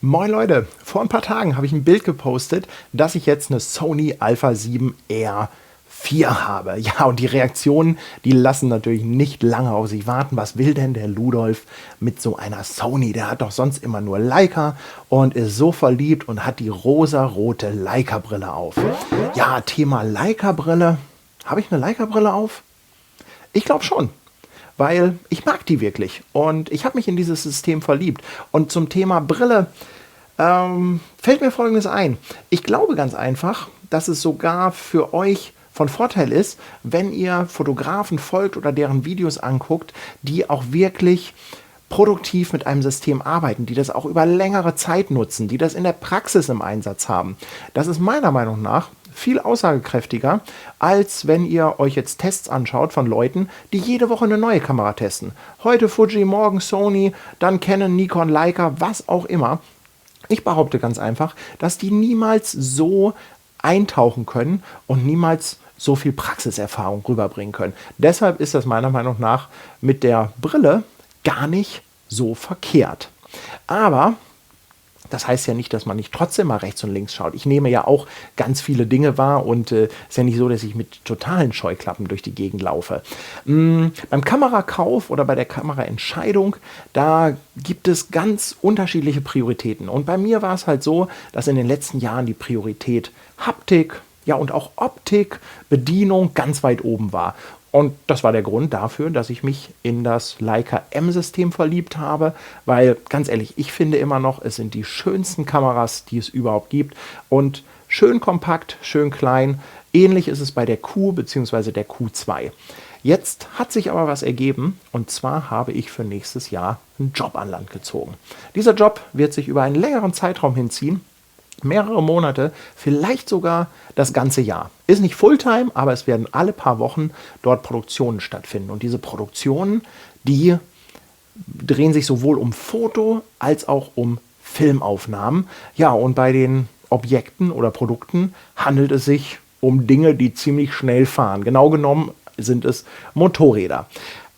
Moin Leute, vor ein paar Tagen habe ich ein Bild gepostet, dass ich jetzt eine Sony Alpha 7R4 habe. Ja, und die Reaktionen, die lassen natürlich nicht lange auf sich warten. Was will denn der Ludolf mit so einer Sony? Der hat doch sonst immer nur Leica und ist so verliebt und hat die rosa-rote Leica-Brille auf. Ja, Thema Leica-Brille. Habe ich eine Leica-Brille auf? Ich glaube schon, weil ich mag die wirklich und ich habe mich in dieses System verliebt. Und zum Thema Brille fällt mir Folgendes ein. Ich glaube ganz einfach, dass es sogar für euch von Vorteil ist, wenn ihr Fotografen folgt oder deren Videos anguckt, die auch wirklich produktiv mit einem System arbeiten, die das auch über längere Zeit nutzen, die das in der Praxis im Einsatz haben. Das ist meiner Meinung nach viel aussagekräftiger, als wenn ihr euch jetzt Tests anschaut von Leuten, die jede Woche eine neue Kamera testen. Heute Fuji, morgen Sony, dann Canon, Nikon, Leica, was auch immer. Ich behaupte ganz einfach, dass die niemals so eintauchen können und niemals so viel Praxiserfahrung rüberbringen können. Deshalb ist das meiner Meinung nach mit der Brille gar nicht so verkehrt. Aber das heißt ja nicht, dass man nicht trotzdem mal rechts und links schaut. Ich nehme ja auch ganz viele Dinge wahr und es ist ja nicht so, dass ich mit totalen Scheuklappen durch die Gegend laufe. Beim Kamerakauf oder bei der Kameraentscheidung, da gibt es ganz unterschiedliche Prioritäten. Und bei mir war es halt so, dass in den letzten Jahren die Priorität Haptik, ja und auch Optik, Bedienung ganz weit oben war. Und das war der Grund dafür, dass ich mich in das Leica M-System verliebt habe, weil, ganz ehrlich, ich finde immer noch, es sind die schönsten Kameras, die es überhaupt gibt und schön kompakt, schön klein. Ähnlich ist es bei der Q bzw. der Q2. Jetzt hat sich aber was ergeben und zwar habe ich für nächstes Jahr einen Job an Land gezogen. Dieser Job wird sich über einen längeren Zeitraum hinziehen. Mehrere Monate, vielleicht sogar das ganze Jahr. Ist nicht Fulltime, aber es werden alle paar Wochen dort Produktionen stattfinden. Und diese Produktionen, die drehen sich sowohl um Foto als auch um Filmaufnahmen. Ja, und bei den Objekten oder Produkten handelt es sich um Dinge, die ziemlich schnell fahren. Genau genommen sind es Motorräder.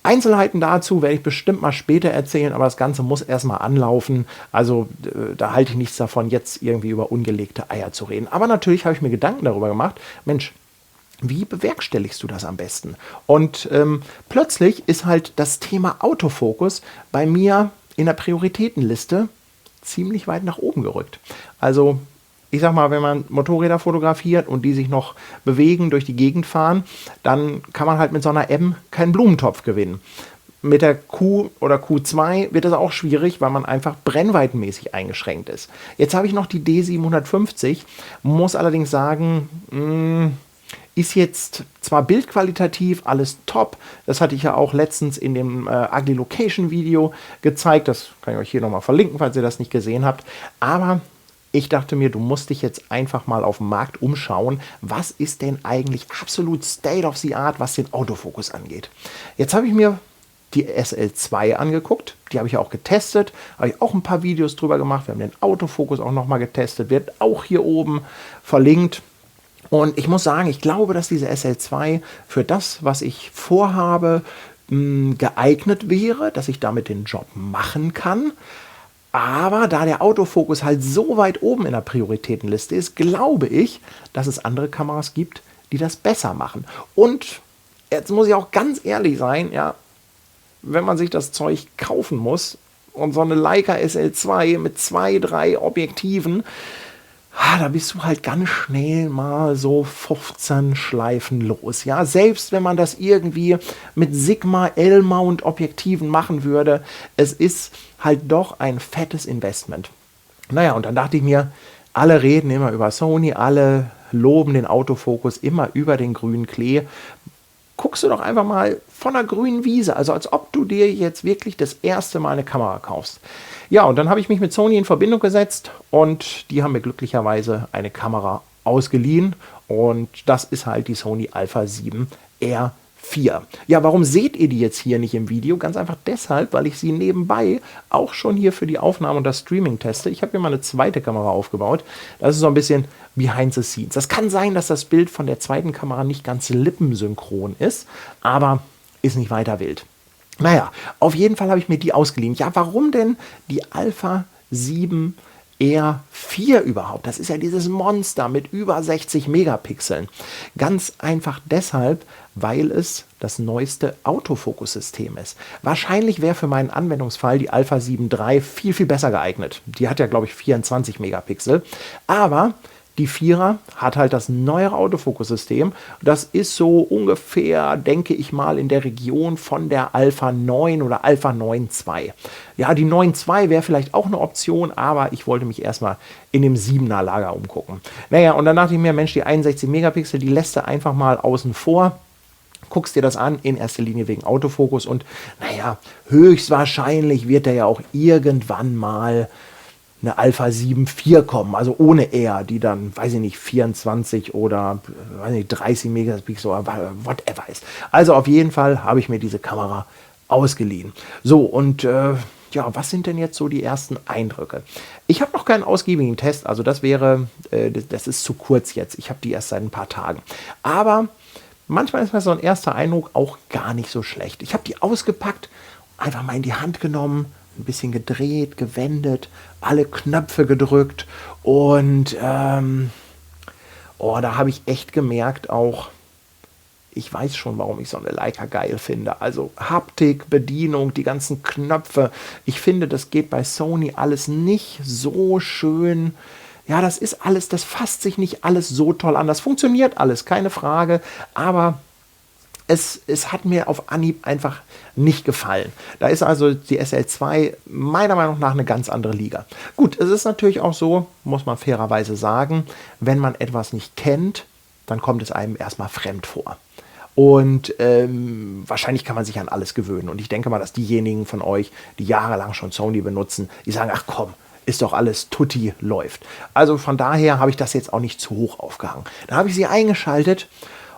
Einzelheiten dazu werde ich bestimmt mal später erzählen, aber das Ganze muss erstmal anlaufen. Also da halte ich nichts davon, jetzt irgendwie über ungelegte Eier zu reden. Aber natürlich habe ich mir Gedanken darüber gemacht, Mensch, wie bewerkstelligst du das am besten? Und plötzlich ist halt das Thema Autofokus bei mir in der Prioritätenliste ziemlich weit nach oben gerückt. Also ich sag mal, wenn man Motorräder fotografiert und die sich noch bewegen, durch die Gegend fahren, dann kann man halt mit so einer M keinen Blumentopf gewinnen. Mit der Q oder Q2 wird das auch schwierig, weil man einfach brennweitenmäßig eingeschränkt ist. Jetzt habe ich noch die D750, muss allerdings sagen, ist jetzt zwar bildqualitativ alles top, das hatte ich ja auch letztens in dem Ugly Location Video gezeigt, das kann ich euch hier nochmal verlinken, falls ihr das nicht gesehen habt, aber ich dachte mir, du musst dich jetzt einfach mal auf dem Markt umschauen. Was ist denn eigentlich absolut State of the Art, was den Autofokus angeht? Jetzt habe ich mir die SL2 angeguckt. Die habe ich auch getestet. Habe ich auch ein paar Videos drüber gemacht. Wir haben den Autofokus auch nochmal getestet. Wird auch hier oben verlinkt. Und ich muss sagen, ich glaube, dass diese SL2 für das, was ich vorhabe, geeignet wäre, dass ich damit den Job machen kann. Aber da der Autofokus halt so weit oben in der Prioritätenliste ist, glaube ich, dass es andere Kameras gibt, die das besser machen. Und jetzt muss ich auch ganz ehrlich sein, ja, wenn man sich das Zeug kaufen muss und so eine Leica SL2 mit 2, 3 Objektiven, da bist du halt ganz schnell mal so 15 Schleifen los. Ja, selbst wenn man das irgendwie mit Sigma L-Mount Objektiven machen würde, es ist halt doch ein fettes Investment. Naja, und dann dachte ich mir, alle reden immer über Sony, alle loben den Autofokus immer über den grünen Klee. Guckst du doch einfach mal von der grünen Wiese, also als ob du dir jetzt wirklich das erste Mal eine Kamera kaufst. Ja, und dann habe ich mich mit Sony in Verbindung gesetzt und die haben mir glücklicherweise eine Kamera ausgeliehen und das ist halt die Sony Alpha 7R4. Ja, warum seht ihr die jetzt hier nicht im Video? Ganz einfach deshalb, weil ich sie nebenbei auch schon hier für die Aufnahme und das Streaming teste. Ich habe hier mal eine zweite Kamera aufgebaut. Das ist so ein bisschen behind the scenes. Das kann sein, dass das Bild von der zweiten Kamera nicht ganz lippensynchron ist, aber ist nicht weiter wild. Naja, auf jeden Fall habe ich mir die ausgeliehen. Ja, warum denn die Alpha 7 R4 überhaupt? Das ist ja dieses Monster mit über 60 Megapixeln. Ganz einfach deshalb, weil es das neueste Autofokussystem ist. Wahrscheinlich wäre für meinen Anwendungsfall die Alpha 7 III viel, viel besser geeignet. Die hat ja, glaube ich, 24 Megapixel. Aber die Vierer hat halt das neuere Autofokussystem. Das ist so ungefähr, denke ich mal, in der Region von der Alpha 9 oder Alpha 9 II. Ja, die 9 II wäre vielleicht auch eine Option, aber ich wollte mich erstmal in dem 7er Lager umgucken. Naja, und dann dachte ich mir, Mensch, die 61 Megapixel, die lässt du einfach mal außen vor. Guckst dir das an, in erster Linie wegen Autofokus und naja, höchstwahrscheinlich wird der ja auch irgendwann mal eine Alpha 7 IV kommen, also ohne R, die dann, weiß ich nicht, 24 oder weiß nicht, 30 Megapixel oder whatever ist. Also auf jeden Fall habe ich mir diese Kamera ausgeliehen. So, und ja, was sind denn jetzt so die ersten Eindrücke? Ich habe noch keinen ausgiebigen Test, also das wäre, das ist zu kurz jetzt. Ich habe die erst seit ein paar Tagen. Aber manchmal ist mir so ein erster Eindruck auch gar nicht so schlecht. Ich habe die ausgepackt, einfach mal in die Hand genommen, ein bisschen gedreht, gewendet, alle Knöpfe gedrückt und da habe ich echt gemerkt auch, ich weiß schon, warum ich so eine Leica geil finde. Also Haptik, Bedienung, die ganzen Knöpfe. Ich finde, das geht bei Sony alles nicht so schön. Ja, das ist alles, das fasst sich nicht alles so toll an. Das funktioniert alles, keine Frage, aber es hat mir auf Anhieb einfach nicht gefallen. Da ist also die SL2 meiner Meinung nach eine ganz andere Liga. Gut, es ist natürlich auch so, muss man fairerweise sagen, wenn man etwas nicht kennt, dann kommt es einem erstmal fremd vor. Und wahrscheinlich kann man sich an alles gewöhnen. Und ich denke mal, dass diejenigen von euch, die jahrelang schon Sony benutzen, die sagen, ach komm, ist doch alles tutti, läuft. Also von daher habe ich das jetzt auch nicht zu hoch aufgehangen. Da habe ich sie eingeschaltet.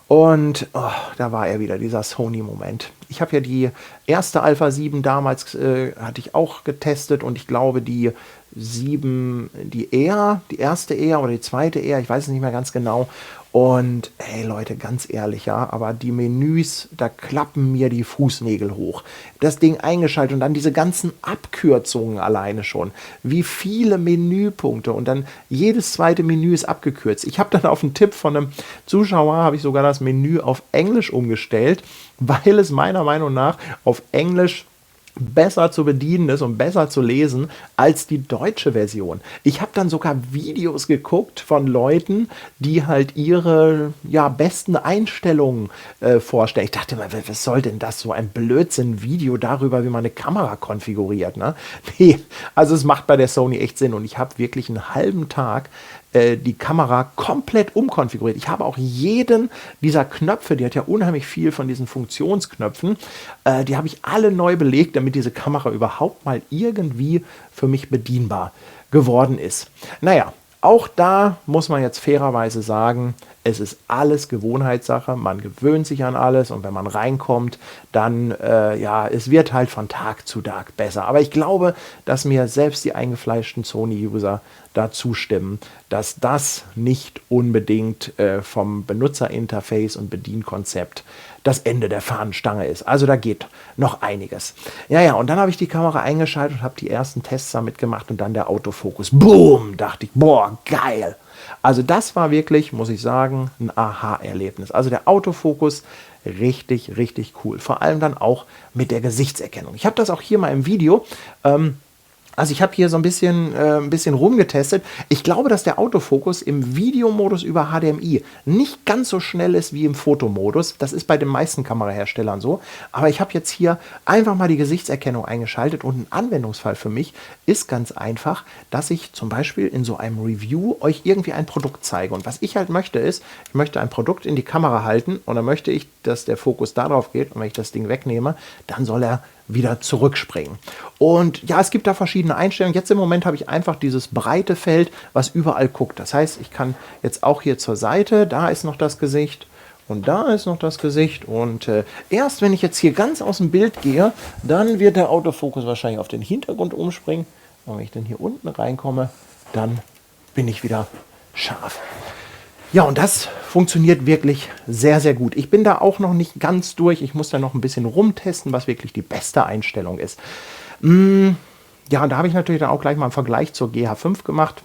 Und da war er wieder, dieser Sony-Moment. Ich habe ja die erste Alpha 7 damals, hatte ich auch getestet und ich glaube die 7, die erste R oder die zweite R, ich weiß es nicht mehr ganz genau. Und hey Leute, ganz ehrlich, ja, aber die Menüs, da klappen mir die Fußnägel hoch. Das Ding eingeschaltet und dann diese ganzen Abkürzungen alleine schon. Wie viele Menüpunkte und dann jedes zweite Menü ist abgekürzt. Ich habe dann auf einen Tipp von einem Zuschauer, habe ich sogar das Menü auf Englisch umgestellt, weil es meiner Meinung nach auf Englisch besser zu bedienen ist und besser zu lesen als die deutsche Version. Ich habe dann sogar Videos geguckt von Leuten, die halt ihre besten Einstellungen vorstellen. Ich dachte mal, was soll denn das? So ein Blödsinn-Video darüber, wie man eine Kamera konfiguriert. Ne? Nee, also es macht bei der Sony echt Sinn und ich habe wirklich einen halben Tag die Kamera komplett umkonfiguriert. Ich habe auch jeden dieser Knöpfe, die hat ja unheimlich viel von diesen Funktionsknöpfen, die habe ich alle neu belegt, damit diese Kamera überhaupt mal irgendwie für mich bedienbar geworden ist. Naja, auch da muss man jetzt fairerweise sagen, es ist alles Gewohnheitssache, man gewöhnt sich an alles und wenn man reinkommt, dann, es wird halt von Tag zu Tag besser. Aber ich glaube, dass mir selbst die eingefleischten Sony-User da zustimmen, dass das nicht unbedingt vom Benutzerinterface und Bedienkonzept das Ende der Fahnenstange ist. Also da geht noch einiges. Ja, und dann habe ich die Kamera eingeschaltet und habe die ersten Tests damit gemacht und dann der Autofokus. Boom, dachte ich, boah, geil. Also das war wirklich, muss ich sagen, ein Aha-Erlebnis. Also der Autofokus, richtig, richtig cool. Vor allem dann auch mit der Gesichtserkennung. Ich habe das auch hier mal im Video. Also ich habe hier so ein bisschen rumgetestet. Ich glaube, dass der Autofokus im Videomodus über HDMI nicht ganz so schnell ist wie im Fotomodus. Das ist bei den meisten Kameraherstellern so. Aber ich habe jetzt hier einfach mal die Gesichtserkennung eingeschaltet und ein Anwendungsfall für mich ist ganz einfach, dass ich zum Beispiel in so einem Review euch irgendwie ein Produkt zeige. Und was ich halt möchte ist, ich möchte ein Produkt in die Kamera halten und dann möchte ich, dass der Fokus darauf geht und wenn ich das Ding wegnehme, dann soll er wieder zurückspringen. Und ja, es gibt da verschiedene Einstellungen. Jetzt im Moment habe ich einfach dieses breite Feld, was überall guckt. Das heißt, ich kann jetzt auch hier zur Seite, da ist noch das Gesicht und da ist noch das Gesicht. Und erst wenn ich jetzt hier ganz aus dem Bild gehe, dann wird der Autofokus wahrscheinlich auf den Hintergrund umspringen. Und wenn ich dann hier unten reinkomme, dann bin ich wieder scharf. Ja, und das funktioniert wirklich sehr, sehr gut. Ich bin da auch noch nicht ganz durch. Ich muss da noch ein bisschen rumtesten, was wirklich die beste Einstellung ist. Ja, und da habe ich natürlich dann auch gleich mal einen Vergleich zur GH5 gemacht.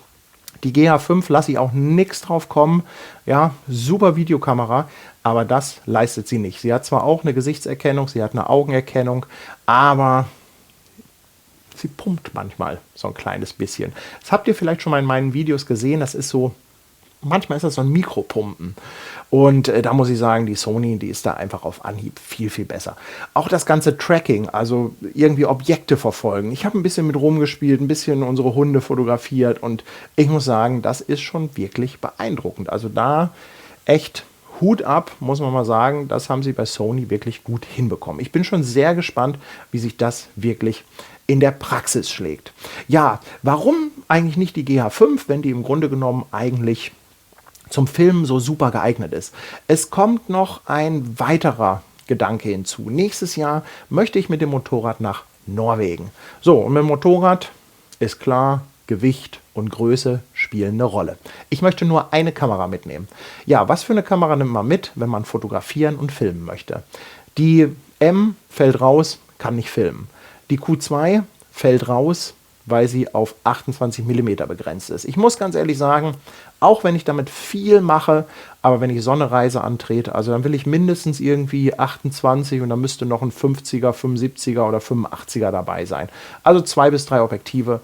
Die GH5 lasse ich auch nichts drauf kommen. Ja, super Videokamera, aber das leistet sie nicht. Sie hat zwar auch eine Gesichtserkennung, sie hat eine Augenerkennung, aber sie pumpt manchmal so ein kleines bisschen. Das habt ihr vielleicht schon mal in meinen Videos gesehen. Das ist so, manchmal ist das so ein Mikropumpen. Und da muss ich sagen, die Sony, die ist da einfach auf Anhieb viel, viel besser. Auch das ganze Tracking, also irgendwie Objekte verfolgen. Ich habe ein bisschen mit rumgespielt, ein bisschen unsere Hunde fotografiert und ich muss sagen, das ist schon wirklich beeindruckend. Also da echt Hut ab, muss man mal sagen. Das haben sie bei Sony wirklich gut hinbekommen. Ich bin schon sehr gespannt, wie sich das wirklich in der Praxis schlägt. Ja, warum eigentlich nicht die GH5, wenn die im Grunde genommen eigentlich zum Filmen so super geeignet ist? Es kommt noch ein weiterer Gedanke hinzu. Nächstes Jahr möchte ich mit dem Motorrad nach Norwegen. So, und mit dem Motorrad ist klar, Gewicht und Größe spielen eine Rolle. Ich möchte nur eine Kamera mitnehmen. Ja, was für eine Kamera nimmt man mit, wenn man fotografieren und filmen möchte? Die M fällt raus, kann nicht filmen. Die Q2 fällt raus, weil sie auf 28 mm begrenzt ist. Ich muss ganz ehrlich sagen, auch wenn ich damit viel mache, aber wenn ich so eine Reise antrete, also dann will ich mindestens irgendwie 28 und dann müsste noch ein 50er, 75er oder 85er dabei sein. Also 2 bis 3 Objektive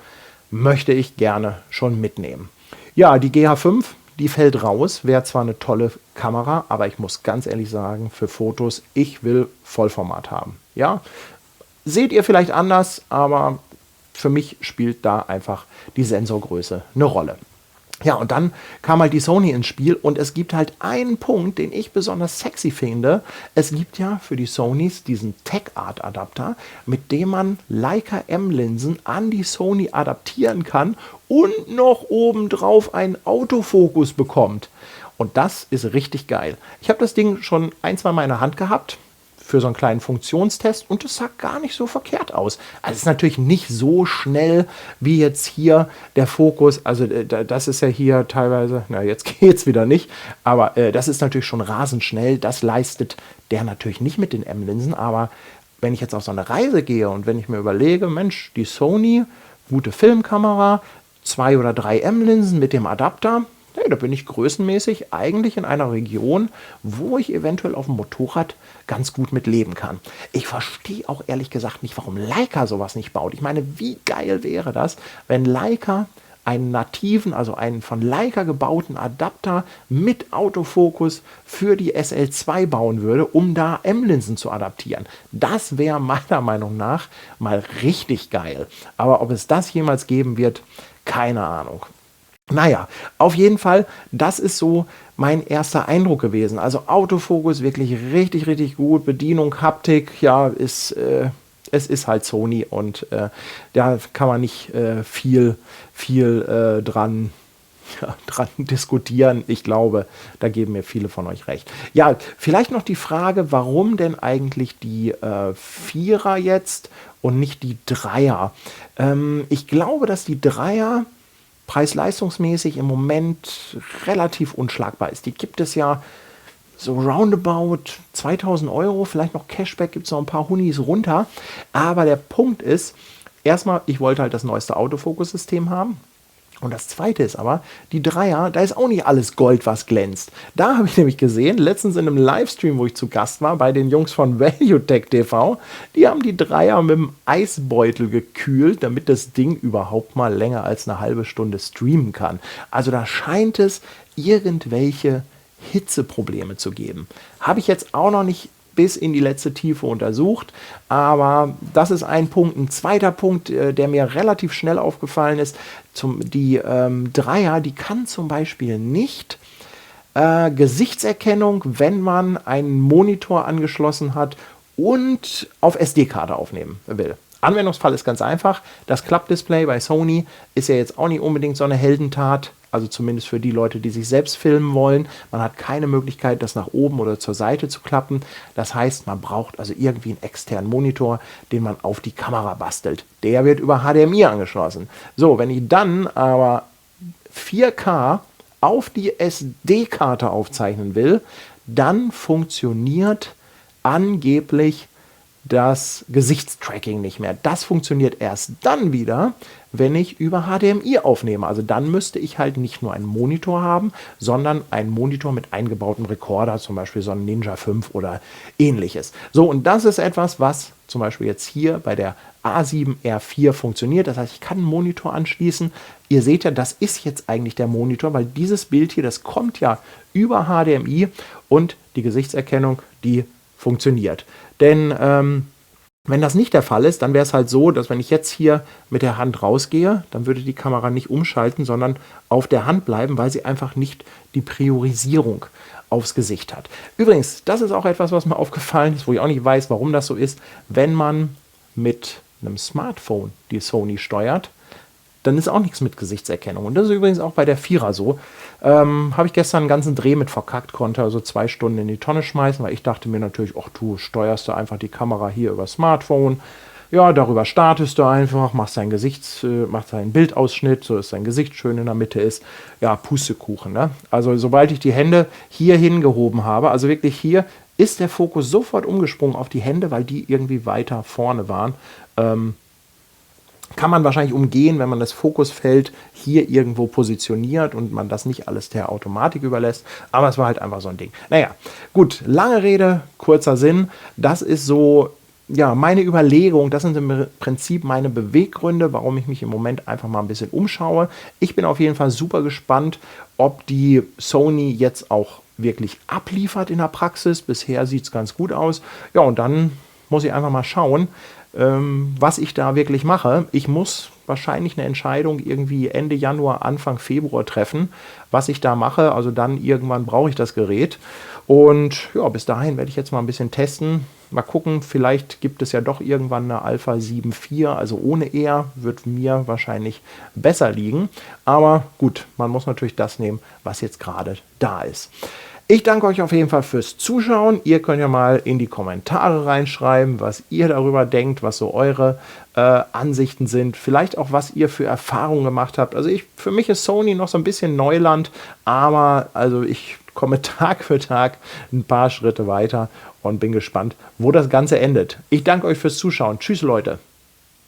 möchte ich gerne schon mitnehmen. Ja, die GH5, die fällt raus, wäre zwar eine tolle Kamera, aber ich muss ganz ehrlich sagen, für Fotos, ich will Vollformat haben. Ja, seht ihr vielleicht anders, aber für mich spielt da einfach die Sensorgröße eine Rolle. Ja, und dann kam halt die Sony ins Spiel und es gibt halt einen Punkt, den ich besonders sexy finde. Es gibt ja für die Sonys diesen Tech-Art-Adapter, mit dem man Leica M-Linsen an die Sony adaptieren kann und noch obendrauf einen Autofokus bekommt. Und das ist richtig geil. Ich habe das Ding schon ein, zwei Mal in der Hand gehabt für so einen kleinen Funktionstest und das sah gar nicht so verkehrt aus. Also es ist natürlich nicht so schnell wie jetzt hier der Fokus, also das ist ja hier teilweise, na jetzt geht es wieder nicht, aber das ist natürlich schon rasend schnell, das leistet der natürlich nicht mit den M-Linsen, aber wenn ich jetzt auf so eine Reise gehe und wenn ich mir überlege, Mensch, die Sony, gute Filmkamera, 2 oder 3 M-Linsen mit dem Adapter, hey, da bin ich größenmäßig eigentlich in einer Region, wo ich eventuell auf dem Motorrad ganz gut mit leben kann. Ich verstehe auch ehrlich gesagt nicht, warum Leica sowas nicht baut. Ich meine, wie geil wäre das, wenn Leica einen nativen, also einen von Leica gebauten Adapter mit Autofokus für die SL2 bauen würde, um da M-Linsen zu adaptieren. Das wäre meiner Meinung nach mal richtig geil. Aber ob es das jemals geben wird, keine Ahnung. Naja, auf jeden Fall, das ist so mein erster Eindruck gewesen. Also Autofokus wirklich richtig, richtig gut. Bedienung, Haptik, ja, es ist halt Sony und da kann man nicht viel dran diskutieren. Ich glaube, da geben mir viele von euch recht. Ja, vielleicht noch die Frage, warum denn eigentlich die Vierer jetzt und nicht die Dreier? Ich glaube, dass die Dreier preis-leistungsmäßig im Moment relativ unschlagbar ist. Die gibt es ja so roundabout 2000 Euro, vielleicht noch Cashback, gibt es noch ein paar Hunis runter. Aber der Punkt ist, erstmal, ich wollte halt das neueste Autofokus-System haben. Und das zweite ist aber, die Dreier, da ist auch nicht alles Gold, was glänzt. Da habe ich nämlich gesehen, letztens in einem Livestream, wo ich zu Gast war, bei den Jungs von ValueTech TV, die haben die Dreier mit dem Eisbeutel gekühlt, damit das Ding überhaupt mal länger als eine halbe Stunde streamen kann. Also da scheint es irgendwelche Hitzeprobleme zu geben. Habe ich jetzt auch noch nicht bis in die letzte Tiefe untersucht, aber das ist ein Punkt. Ein zweiter Punkt, der mir relativ schnell aufgefallen ist, die Dreier, die kann zum Beispiel nicht Gesichtserkennung, wenn man einen Monitor angeschlossen hat und auf SD-Karte aufnehmen will. Anwendungsfall ist ganz einfach. Das Klappdisplay bei Sony ist ja jetzt auch nicht unbedingt so eine Heldentat. Also zumindest für die Leute, die sich selbst filmen wollen. Man hat keine Möglichkeit, das nach oben oder zur Seite zu klappen. Das heißt, man braucht also irgendwie einen externen Monitor, den man auf die Kamera bastelt. Der wird über HDMI angeschlossen. So, wenn ich dann aber 4K auf die SD-Karte aufzeichnen will, dann funktioniert angeblich das Gesichtstracking nicht mehr. Das funktioniert erst dann wieder, wenn ich über HDMI aufnehme. Also dann müsste ich halt nicht nur einen Monitor haben, sondern einen Monitor mit eingebautem Rekorder, zum Beispiel so ein Ninja 5 oder ähnliches. So, und das ist etwas, was zum Beispiel jetzt hier bei der A7R4 funktioniert. Das heißt, ich kann einen Monitor anschließen. Ihr seht ja, das ist jetzt eigentlich der Monitor, weil dieses Bild hier, das kommt ja über HDMI und die Gesichtserkennung, die funktioniert. Denn wenn das nicht der Fall ist, dann wäre es halt so, dass wenn ich jetzt hier mit der Hand rausgehe, dann würde die Kamera nicht umschalten, sondern auf der Hand bleiben, weil sie einfach nicht die Priorisierung aufs Gesicht hat. Übrigens, das ist auch etwas, was mir aufgefallen ist, wo ich auch nicht weiß, warum das so ist. Wenn man mit einem Smartphone die Sony steuert, dann ist auch nichts mit Gesichtserkennung. Und das ist übrigens auch bei der Vierer so. Habe ich gestern einen ganzen Dreh mit verkackt, konnte also 2 Stunden in die Tonne schmeißen, weil ich dachte mir natürlich, ach du steuerst du einfach die Kamera hier über Smartphone. Ja, darüber startest du einfach, machst deinen Bildausschnitt, so dass dein Gesicht schön in der Mitte ist. Ja, Pustekuchen, ne? Also sobald ich die Hände hier hingehoben habe, also wirklich hier, ist der Fokus sofort umgesprungen auf die Hände, weil die irgendwie weiter vorne waren. Kann man wahrscheinlich umgehen, wenn man das Fokusfeld hier irgendwo positioniert und man das nicht alles der Automatik überlässt. Aber es war halt einfach so ein Ding. Naja, gut, lange Rede, kurzer Sinn. Das ist so, ja, meine Überlegung, das sind im Prinzip meine Beweggründe, warum ich mich im Moment einfach mal ein bisschen umschaue. Ich bin auf jeden Fall super gespannt, ob die Sony jetzt auch wirklich abliefert in der Praxis. Bisher sieht es ganz gut aus. Ja, und dann muss ich einfach mal schauen, was ich da wirklich mache. Ich muss wahrscheinlich eine Entscheidung irgendwie Ende Januar, Anfang Februar treffen, was ich da mache. Also dann irgendwann brauche ich das Gerät. Und ja, bis dahin werde ich jetzt mal ein bisschen testen. Mal gucken, vielleicht gibt es ja doch irgendwann eine Alpha 7 IV, also ohne R, wird mir wahrscheinlich besser liegen. Aber gut, man muss natürlich das nehmen, was jetzt gerade da ist. Ich danke euch auf jeden Fall fürs Zuschauen. Ihr könnt ja mal in die Kommentare reinschreiben, was ihr darüber denkt, was so eure Ansichten sind. Vielleicht auch, was ihr für Erfahrungen gemacht habt. Also für mich ist Sony noch so ein bisschen Neuland, aber also ich komme Tag für Tag ein paar Schritte weiter und bin gespannt, wo das Ganze endet. Ich danke euch fürs Zuschauen. Tschüss, Leute.